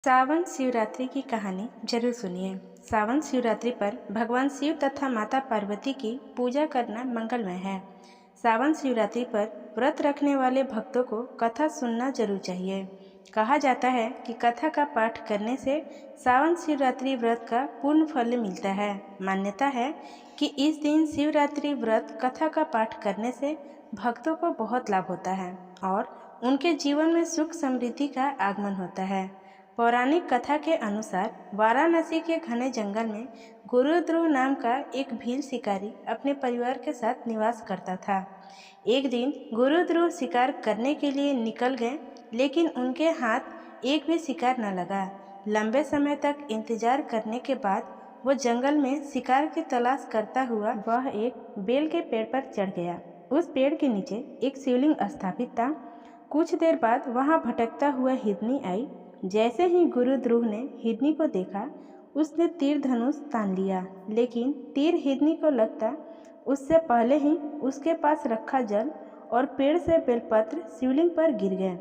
सावन शिवरात्रि की कहानी जरूर सुनिए। सावन शिवरात्रि पर भगवान शिव तथा माता पार्वती की पूजा करना मंगलमय है। सावन शिवरात्रि पर व्रत रखने वाले भक्तों को कथा सुनना जरूर चाहिए। कहा जाता है कि कथा का पाठ करने से सावन शिवरात्रि व्रत का पूर्ण फल मिलता है। मान्यता है कि इस दिन शिवरात्रि व्रत कथा का पाठ करने से भक्तों को बहुत लाभ होता है और उनके जीवन में सुख समृद्धि का आगमन होता है। पौराणिक कथा के अनुसार वाराणसी के घने जंगल में गुरुध्रुव नाम का एक भील शिकारी अपने परिवार के साथ निवास करता था। एक दिन गुरुध्रुव शिकार करने के लिए निकल गए, लेकिन उनके हाथ एक भी शिकार न लगा। लंबे समय तक इंतजार करने के बाद वो जंगल में शिकार की तलाश करता हुआ वह एक बेल के पेड़ पर चढ़ गया। उस पेड़ के नीचे एक शिवलिंग स्थापित था। कुछ देर बाद वहाँ भटकता हुआ हिरनी आई। जैसे ही गुरुध्रुव ने हिरनी को देखा, उसने तीर धनुष तान लिया, लेकिन तीर हिरनी को लगता उससे पहले ही उसके पास रखा जल और पेड़ से बेलपत्र शिवलिंग पर गिर गए।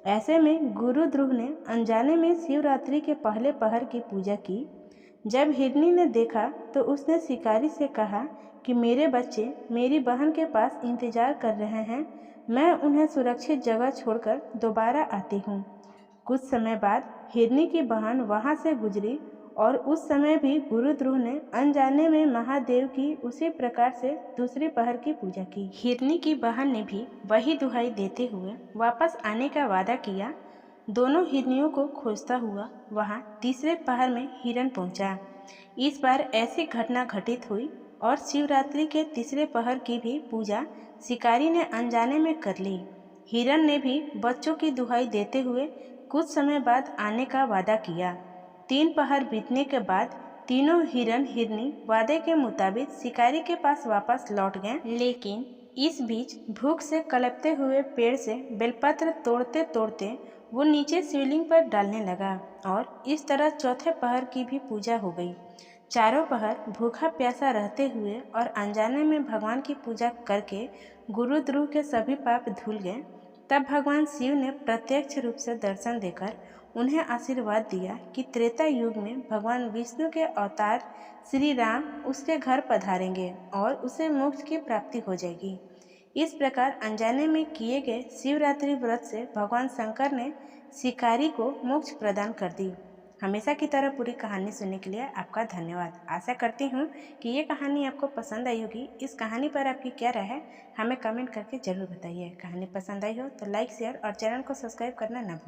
ऐसे में गुरुध्रुव ने अनजाने में शिवरात्रि के पहले पहर की पूजा की। जब हिरनी ने देखा तो उसने शिकारी से कहा कि मेरे बच्चे मेरी बहन के पास इंतजार कर रहे हैं, मैं उन्हें सुरक्षित जगह छोड़कर दोबारा आती हूँ। कुछ समय बाद हिरनी की बहन वहां से गुजरी और उस समय भी गुरुध्रुव ने अनजाने में महादेव की उसी प्रकार से दूसरी पहर की पूजा की। हिरनी की बहन ने भी वही दुहाई देते हुए वापस आने का वादा किया। दोनों हिरनियों को खोजता हुआ वहां तीसरे पहर में हिरण पहुंचा। इस बार ऐसी घटना घटित हुई और शिवरात्रि के तीसरे पहर की भी पूजा शिकारी ने अनजाने में कर ली। हिरण ने भी बच्चों की दुहाई देते हुए कुछ समय बाद आने का वादा किया। 3 पहर बीतने के बाद तीनों हिरण हिरनी वादे के मुताबिक शिकारी के पास वापस लौट गए, लेकिन इस बीच भूख से कलपते हुए पेड़ से बेलपत्र तोड़ते तोड़ते वो नीचे शिवलिंग पर डालने लगा और इस तरह चौथे पहर की भी पूजा हो गई। चारों पहर भूखा प्यासा रहते हुए और अनजाने में भगवान की पूजा करके गुरुध्रुव के सभी पाप धुल गए। तब भगवान शिव ने प्रत्यक्ष रूप से दर्शन देकर उन्हें आशीर्वाद दिया कि त्रेता युग में भगवान विष्णु के अवतार श्री राम उसके घर पधारेंगे और उसे मोक्ष की प्राप्ति हो जाएगी। इस प्रकार अनजाने में किए गए शिवरात्रि व्रत से भगवान शंकर ने शिकारी को मोक्ष प्रदान कर दी। हमेशा की तरह पूरी कहानी सुनने के लिए आपका धन्यवाद। आशा करती हूँ कि ये कहानी आपको पसंद आई होगी। इस कहानी पर आपकी क्या राय है, हमें कमेंट करके ज़रूर बताइए। कहानी पसंद आई हो तो लाइक, शेयर और चैनल को सब्सक्राइब करना ना भूलें।